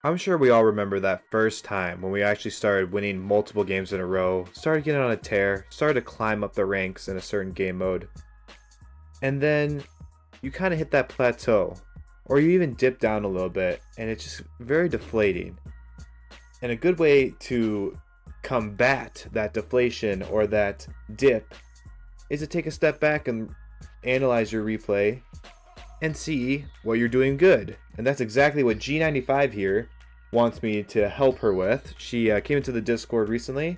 I'm sure we all remember that first time when we actually started winning multiple games in a row, started getting on a tear, started to climb up the ranks in a certain game mode, and then you kind of hit that plateau, or you even dip down a little bit, and it's just very deflating. And a good way to combat that deflation or that dip is to take a step back and analyze your replay and see what you're doing good. And that's exactly what G95 here wants me to help her with. She came into the Discord recently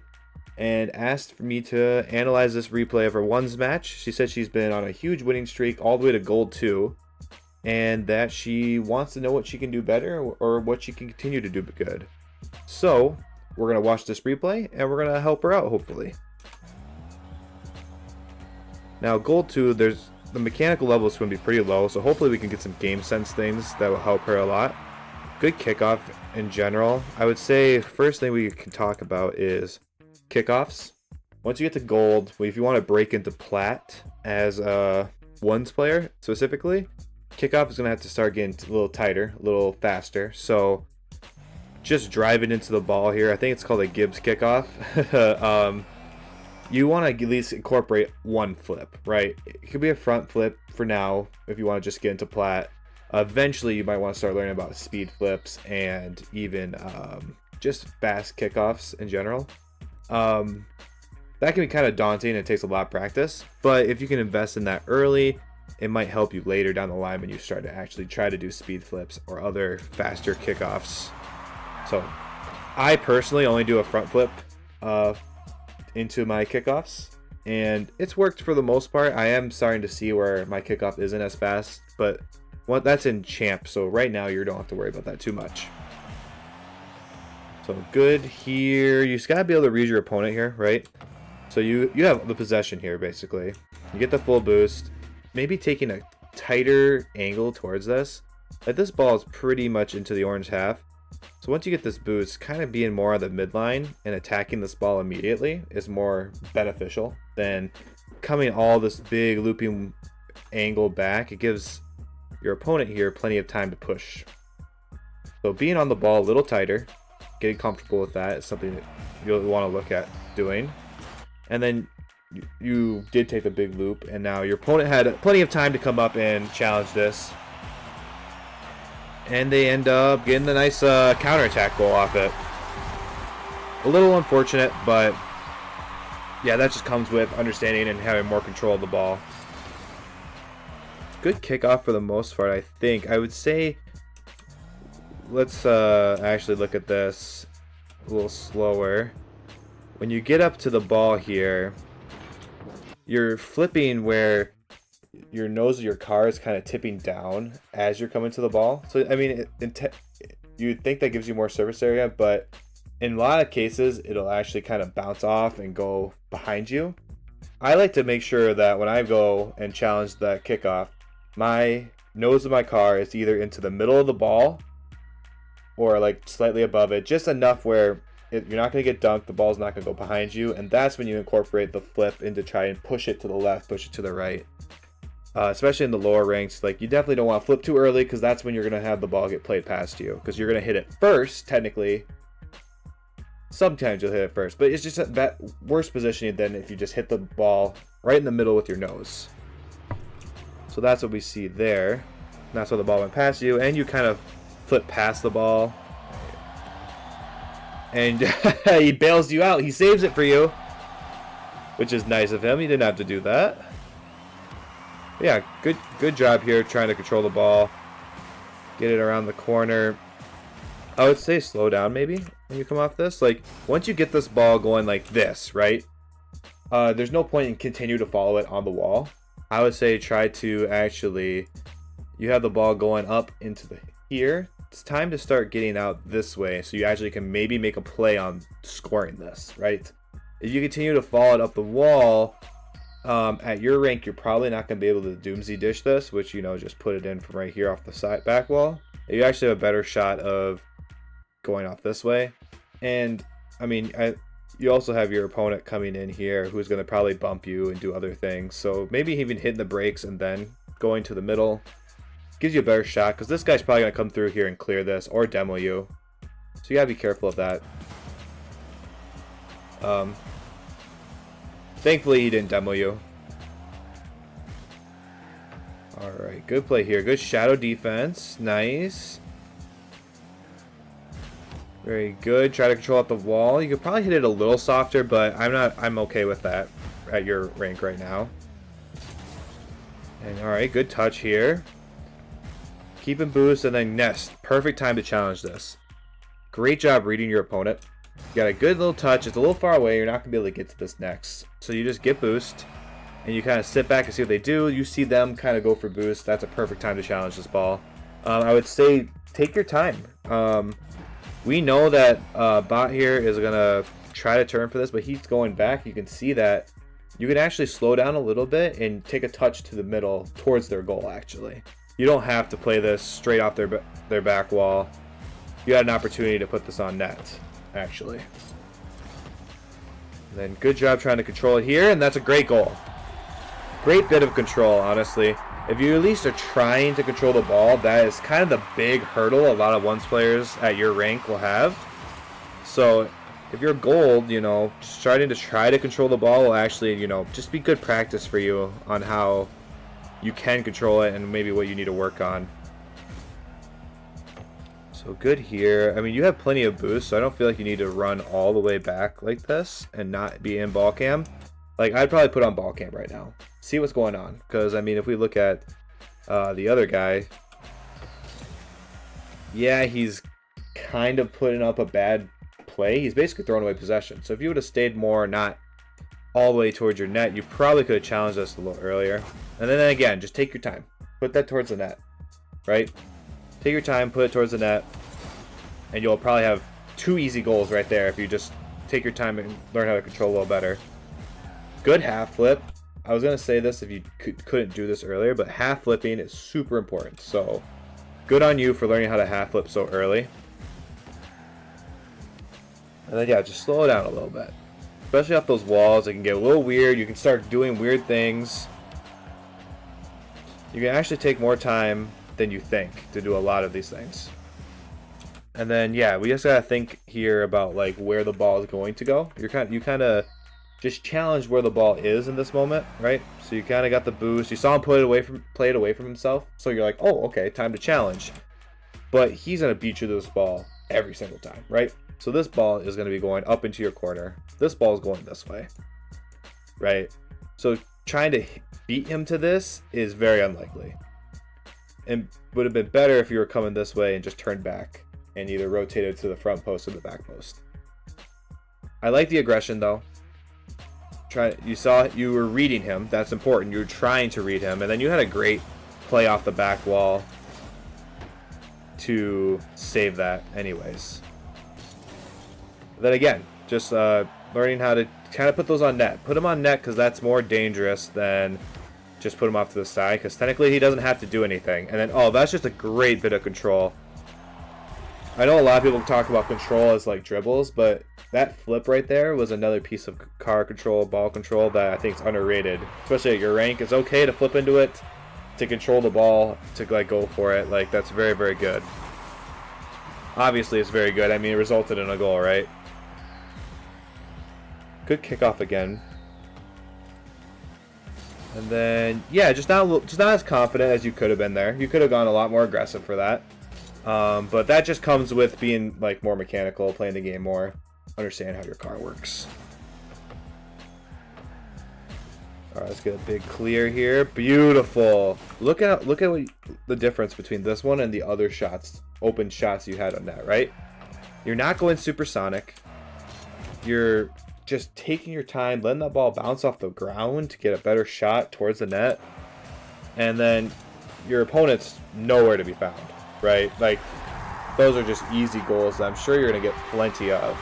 and asked for me to analyze this replay of her ones match. She said she's been on a huge winning streak all the way to gold 2, and that she wants to know what she can do better or what she can continue to do good. So we're going to watch this replay and we're going to help her out, hopefully. Now gold 2, there's the mechanical level is going to be pretty low, so hopefully we can get some game sense things that will help her a lot. Good kickoff in general. I would say first thing we can talk about is kickoffs. Once you get to gold, if you want to break into plat as a ones player specifically, kickoff is going to have to start getting a little tighter, a little faster. So just driving into the ball here, I think it's called a Gibbs kickoff. You want to at least incorporate one flip, right? It could be a front flip for now if you want to just get into plat. Eventually, you might want to start learning about speed flips and even just fast kickoffs in general. That can be kind of daunting and it takes a lot of practice, but if you can invest in that early, it might help you later down the line when you start to actually try to do speed flips or other faster kickoffs. So I personally only do a front flip into my kickoffs, and it's worked for the most part. I am starting to see where my kickoff isn't as fast, but that's in champ, so right now you don't have to worry about that too much. So good here. You just gotta be able to read your opponent here, right? So you have the possession here basically. You get the full boost, maybe taking a tighter angle towards this. Like this ball is pretty much into the orange half. So once you get this boost, kind of being more on the midline and attacking this ball immediately is more beneficial than coming all this big looping angle back. It gives your opponent here plenty of time to push. So being on the ball a little tighter, getting comfortable with that is something that you'll want to look at doing. And then you did take the big loop, and now your opponent had plenty of time to come up and challenge this. And they end up getting the nice counterattack goal off it. A little unfortunate, but yeah, that just comes with understanding and having more control of the ball. Good kickoff for the most part, I think. I would say, let's actually look at this a little slower. When you get up to the ball here, you're flipping where your nose of your car is kind of tipping down as you're coming to the ball. So I mean, you'd think that gives you more surface area, but in a lot of cases it'll actually kind of bounce off and go behind you. I like to make sure that when I go and challenge that kickoff, my nose of my car is either into the middle of the ball or like slightly above it, just enough where you're not going to get dunked, the ball's not going to go behind you, and that's when you incorporate the flip into try and push it to the left, push it to the right. Especially in the lower ranks, like you definitely don't want to flip too early because that's when you're going to have the ball get played past you, because you're going to hit it first technically. Sometimes you'll hit it first, but it's just that worse positioning than if you just hit the ball right in the middle with your nose. So that's what we see there. And that's why the ball went past you, and you kind of flip past the ball, and he bails you out. He saves it for you, which is nice of him. He didn't have to do that. Yeah, good job here trying to control the ball, get it around the corner. I would say slow down maybe when you come off this. Like once you get this ball going like this, right? There's no point in continue to follow it on the wall. I would say try to actually, you have the ball going up into the here. It's time to start getting out this way so you actually can maybe make a play on scoring this, right? If you continue to follow it up the wall, at your rank, you're probably not going to be able to doomsday dish this, which, you know, just put it in from right here off the side back wall. You actually have a better shot of going off this way. And I mean, you also have your opponent coming in here who's going to probably bump you and do other things. So maybe even hitting the brakes and then going to the middle gives you a better shot, because this guy's probably going to come through here and clear this or demo you. So you gotta be careful of that. Thankfully he didn't demo you. Alright, good play here. Good shadow defense. Nice. Very good. Try to control out the wall. You could probably hit it a little softer, but I'm okay with that at your rank right now. And alright, good touch here. Keep him boost and then nest. Perfect time to challenge this. Great job reading your opponent. You got a good little touch. It's a little far away. You're not going to be able to get to this next. So you just get boost. And you kind of sit back and see what they do. You see them kind of go for boost. That's a perfect time to challenge this ball. I would say take your time. We know that bot here is going to try to turn for this, but he's going back. You can see that. You can actually slow down a little bit and take a touch to the middle towards their goal, actually. You don't have to play this straight off their back wall. You had an opportunity to put this on net, actually. And then good job trying to control it here, and that's a great goal. Great bit of control, honestly. If you at least are trying to control the ball, that is kind of the big hurdle a lot of ones players at your rank will have. So if you're gold, you know, starting to try to control the ball will actually, you know, just be good practice for you on how you can control it and maybe what you need to work on. So good here. I mean, you have plenty of boost, so I don't feel like you need to run all the way back like this and not be in ball cam. Like, I'd probably put on ball cam right now. See what's going on. Because, I mean, if we look at the other guy, yeah, he's kind of putting up a bad play. He's basically throwing away possession. So if you would have stayed more not all the way towards your net, you probably could have challenged us a little earlier. And then again, just take your time. Put that towards the net, right? Take your time, put it towards the net, and you'll probably have 2 easy goals right there if you just take your time and learn how to control a little better. Good half flip. I was going to say this if you couldn't do this earlier, but half flipping is super important. So good on you for learning how to half flip so early. And then, yeah, just slow it down a little bit. Especially off those walls, it can get a little weird. You can start doing weird things. You can actually take more time than you think to do a lot of these things. And then, yeah, we just got to think here about, like, where the ball is going to go. You kind of just challenge where the ball is in this moment, right? So you kind of got the boost. You saw him play it away from himself. So you're like, oh, okay, time to challenge. But he's going to beat you to this ball every single time, right? So this ball is going to be going up into your corner. This ball is going this way, right? So trying to beat him to this is very unlikely. And would have been better if you were coming this way and just turned back and either rotated to the front post or the back post. I like the aggression, though. You saw you were reading him. That's important. You were trying to read him, and then you had a great play off the back wall to save that anyways. Then again, just learning how to kind of put those on net. Put them on net because that's more dangerous than just put him off to the side, because technically he doesn't have to do anything. And then, oh, that's just a great bit of control. I know a lot of people talk about control as like dribbles, but that flip right there was another piece of car control, ball control that I think is underrated. Especially at your rank, it's okay to flip into it, to control the ball, to like go for it. Like, that's very, very good. Obviously, it's very good. I mean, it resulted in a goal, right? Good kickoff again. And then, yeah, just not as confident as you could have been there. You could have gone a lot more aggressive for that. But that just comes with being like more mechanical, playing the game more, understand how your car works. All right, let's get a big clear here. Beautiful. Look at what the difference between this one and the other shots, open shots you had on that, right? You're not going supersonic. You're just taking your time, letting that ball bounce off the ground to get a better shot towards the net. And then your opponent's nowhere to be found, right? Like, those are just easy goals that I'm sure you're going to get plenty of.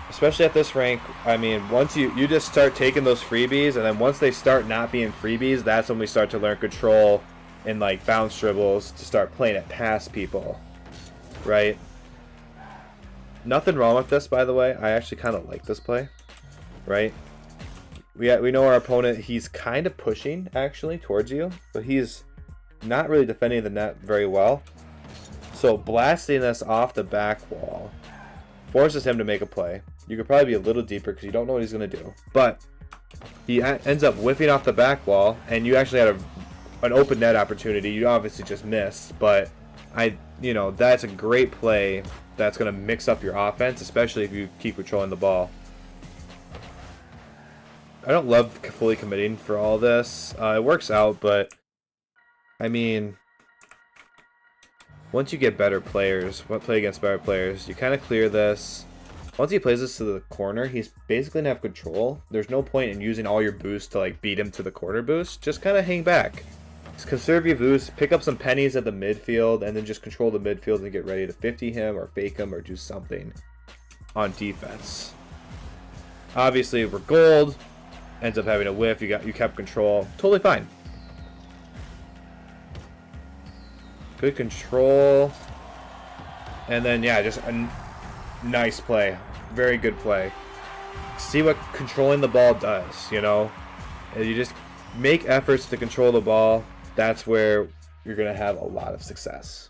Especially at this rank, I mean, once you just start taking those freebies, and then once they start not being freebies, that's when we start to learn control and like bounce dribbles to start playing it past people, right? Nothing wrong with this, by the way. I actually kind of like this play, right? We know our opponent, he's kind of pushing actually towards you, but he's not really defending the net very well. So So blasting this off the back wall forces him to make a play. You could probably be a little deeper because you don't know what he's going to do. But he ends up whiffing off the back wall, and you actually had an open net opportunity. You obviously just missed, but that's a great play that's going to mix up your offense, especially if you keep controlling the ball. I don't love fully committing for all this. It works out, but I mean, once you get better players, play against better players, you kind of clear this. Once he plays this to the corner, he's basically gonna have control. There's no point in using all your boost to like beat him to the corner boost. Just kind of hang back. Just conserve your boost, pick up some pennies at the midfield, and then just control the midfield and get ready to 50 him or fake him or do something on defense. Obviously, we're gold. Ends up having a whiff. You kept control. Totally fine. Good control. And then yeah, just a nice play. Very good play. See what controlling the ball does, you know? And you just make efforts to control the ball. That's where you're going to have a lot of success.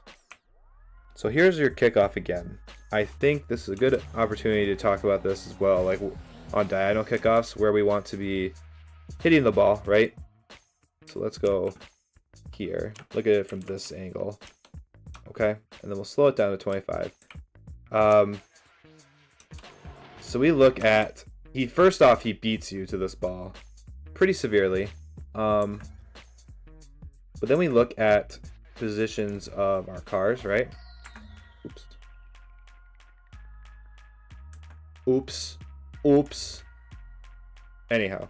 So here's your kickoff again. I think this is a good opportunity to talk about this as well. Like on diagonal kickoffs where we want to be hitting the ball, right? So let's go here. Look at it from this angle. Okay, and then we'll slow it down to 25. So we look at, first off, he beats you to this ball pretty severely. But then we look at positions of our cars, right? Oops. Anyhow,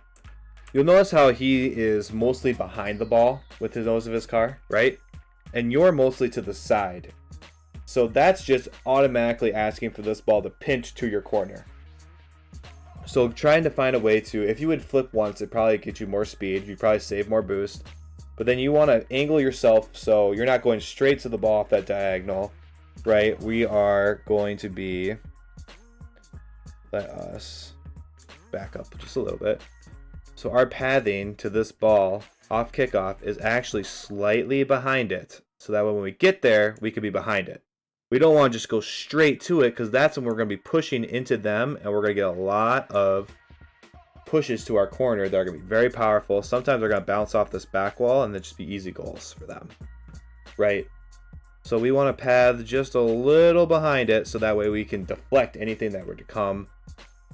you'll notice how he is mostly behind the ball with the nose of his car, right? And you're mostly to the side. So that's just automatically asking for this ball to pinch to your corner. So trying to find a way to, if you would flip once, it'd probably get you more speed. You'd probably save more boost. But then you want to angle yourself so you're not going straight to the ball off that diagonal, right? We are going to be, let us back up just a little bit. So our pathing to this ball off kickoff is actually slightly behind it. So that way when we get there, we could be behind it. We don't want to just go straight to it because that's when we're going to be pushing into them and we're going to get a lot of pushes to our corner that are going to be very powerful. Sometimes they're going to bounce off this back wall and then just be easy goals for them, right? So we want to path just a little behind it so that way we can deflect anything that were to come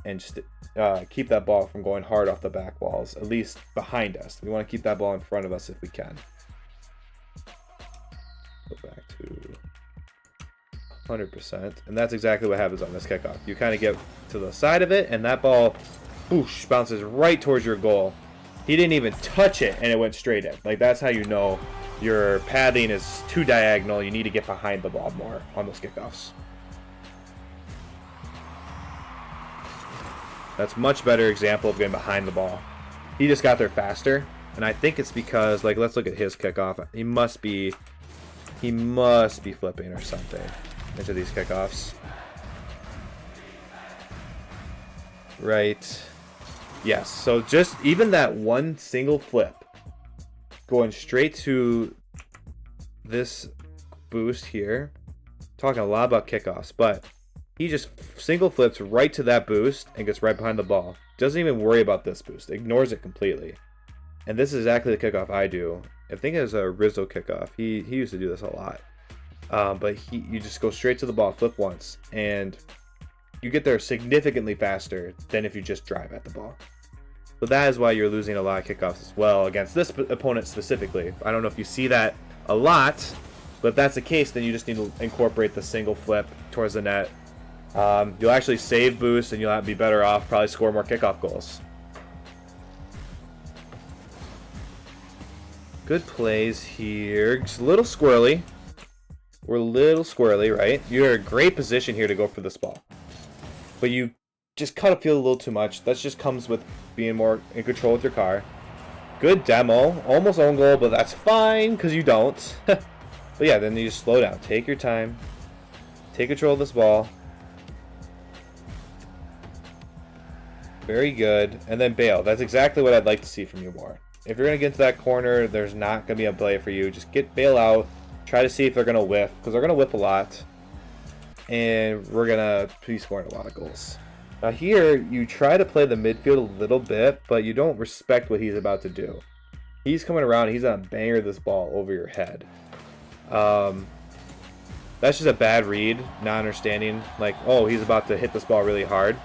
and just keep that ball from going hard off the back walls, at least behind us. We want to keep that ball in front of us if we can. Go back to 100%, and that's exactly what happens on this kickoff. You kind of get to the side of it, and that ball, boosh, bounces right towards your goal. He didn't even touch it, and it went straight in. Like, that's how you know your pathing is too diagonal. You need to get behind the ball more on those kickoffs. That's much better example of getting behind the ball. He just got there faster, and I think it's because, like, let's look at his kickoff. He must be flipping or something into these kickoffs. Right. Yes, so just even that one single flip going straight to this boost here. Talking a lot about kickoffs, but he just single flips right to that boost and gets right behind the ball. Doesn't even worry about this boost. Ignores it completely. And this is exactly the kickoff I do. I think it was a Rizzo kickoff. He used to do this a lot. But you just go straight to the ball, flip once, and you get there significantly faster than if you just drive at the ball. So that is why you're losing a lot of kickoffs as well against this opponent specifically. I don't know if you see that a lot, but if that's the case, then you just need to incorporate the single flip towards the net. You'll actually save boost, and you'll be better off, probably score more kickoff goals. Good plays here. Just a little squirrely. We're a little squirrely, right? You're in a great position here to go for this ball. But you just cut upfield a little too much. That just comes with being more in control with your car. Good demo. Almost own goal, but that's fine because you don't. But yeah, then you just slow down. Take your time. Take control of this ball. Very good. And then bail. That's exactly what I'd like to see from you more. If you're going to get into that corner, there's not going to be a play for you. Just bail out. Try to see if they're going to whiff, because they're going to whiff a lot. And we're going to be scoring a lot of goals. Now here, you try to play the midfield a little bit, but you don't respect what he's about to do. He's coming around, he's going to banger this ball over your head. That's just a bad read, not understanding, like, oh, he's about to hit this ball really hard.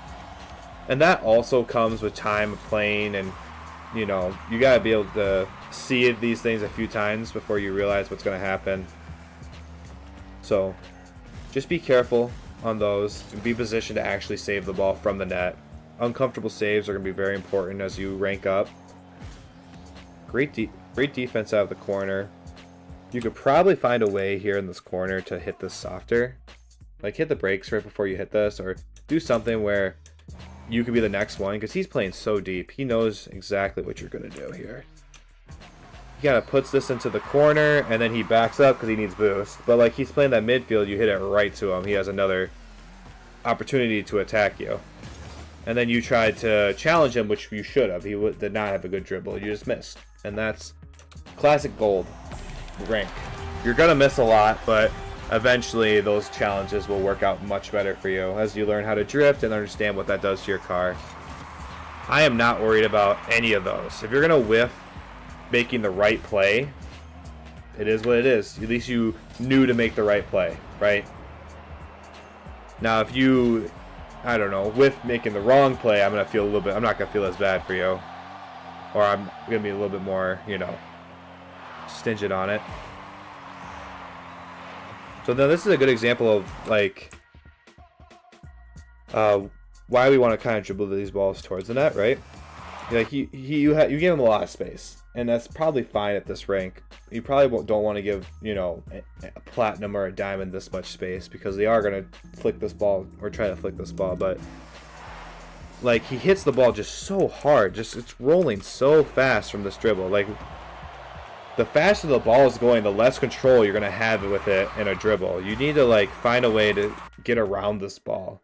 And that also comes with time of playing, and, you know, you got to be able to see these things a few times before you realize what's going to happen. So, just be careful on those, and be positioned to actually save the ball from the net. Uncomfortable saves are going to be very important as you rank up. Great defense out of the corner. You could probably find a way here in this corner to hit this softer. Like, hit the brakes right before you hit this, or do something where you could be the next one, because he's playing so deep. He knows exactly what you're going to do here. He kind of puts this into the corner, and then he backs up because he needs boost. But, like, he's playing that midfield, you hit it right to him. He has another opportunity to attack you. And then you tried to challenge him, which you should have. He did not have a good dribble. You just missed. And that's classic gold rank. You're gonna miss a lot, but eventually those challenges will work out much better for you as you learn how to drift and understand what that does to your car. I am not worried about any of those. If you're gonna whiff making the right play, it is what it is. At least you knew to make the right play, right? Now if you, I don't know, whiff making the wrong play, I'm not gonna feel as bad for you, or I'm gonna be a little bit more, you know, stingent on it. So then this is a good example of, like, why we want to kind of dribble these balls towards the net, right? Like, you gave him a lot of space, and that's probably fine at this rank. You probably don't want to give, you know, a platinum or a diamond this much space, because they are going to flick this ball, or try to flick this ball, but, like, he hits the ball just so hard, it's rolling so fast from this dribble. Like, the faster the ball is going, the less control you're going to have with it in a dribble. You need to, like, find a way to get around this ball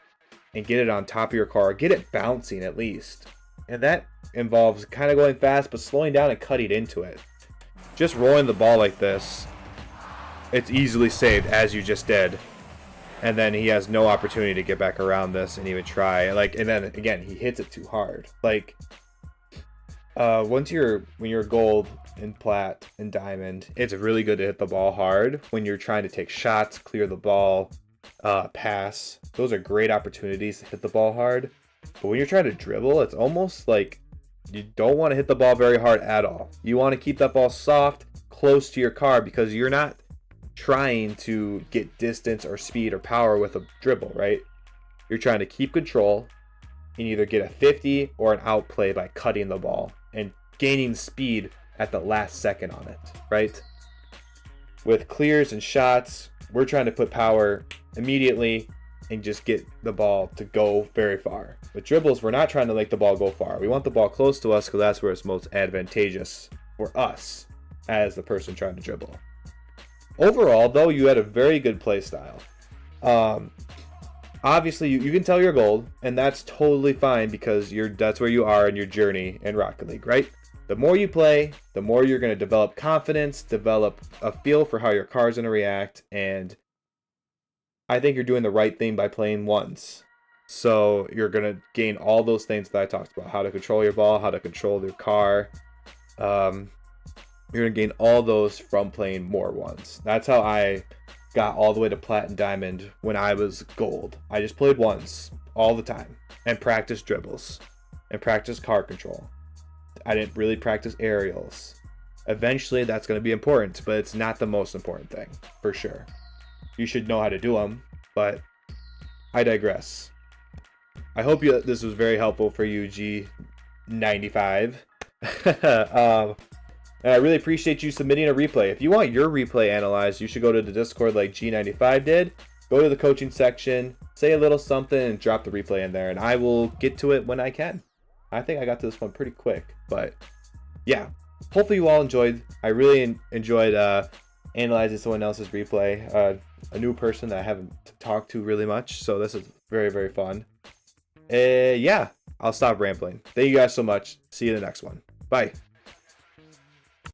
and get it on top of your car, get it bouncing at least. And that involves kind of going fast, but slowing down and cutting into it. Just rolling the ball like this, it's easily saved, as you just did. And then he has no opportunity to get back around this and even try. Like, and then again, he hits it too hard. Like, when you're gold and plat and diamond, it's really good to hit the ball hard when you're trying to take shots, clear the ball, pass. Those are great opportunities to hit the ball hard. But when you're trying to dribble, it's almost like you don't want to hit the ball very hard at all. You want to keep that ball soft, close to your car, because you're not trying to get distance or speed or power with a dribble, right? You're trying to keep control and either get a 50 or an outplay by cutting the ball and gaining speed at the last second on it, right? With clears and shots, we're trying to put power immediately and just get the ball to go very far. With dribbles, we're not trying to make the ball go far. We want the ball close to us, because that's where it's most advantageous for us as the person trying to dribble. Overall, though, you had a very good play style. Obviously, you can tell you're gold, and that's totally fine, because that's where you are in your journey in Rocket League, right? The more you play, the more you're going to develop confidence, develop a feel for how your car's going to react, and I think you're doing the right thing by playing once. So you're going to gain all those things that I talked about: how to control your ball, how to control your car. You're going to gain all those from playing more once. That's how I got all the way to plat and diamond when I was gold. I just played once all the time and practiced dribbles and practiced car control. I didn't really practice aerials. Eventually that's going to be important, but it's not the most important thing, for sure. You should know how to do them, but I digress. I hope this was very helpful for you, G95. And I really appreciate you submitting a replay. If you want your replay analyzed, you should go to the Discord like G95 did. Go to the coaching section, say a little something, and drop the replay in there, and I will get to it when I can. I think I got to this one pretty quick, but yeah. Hopefully you all enjoyed. I really enjoyed analyzing someone else's replay. A new person that I haven't talked to really much, so this is very, very fun. Yeah, I'll stop rambling. Thank you guys so much. See you in the next one. Bye.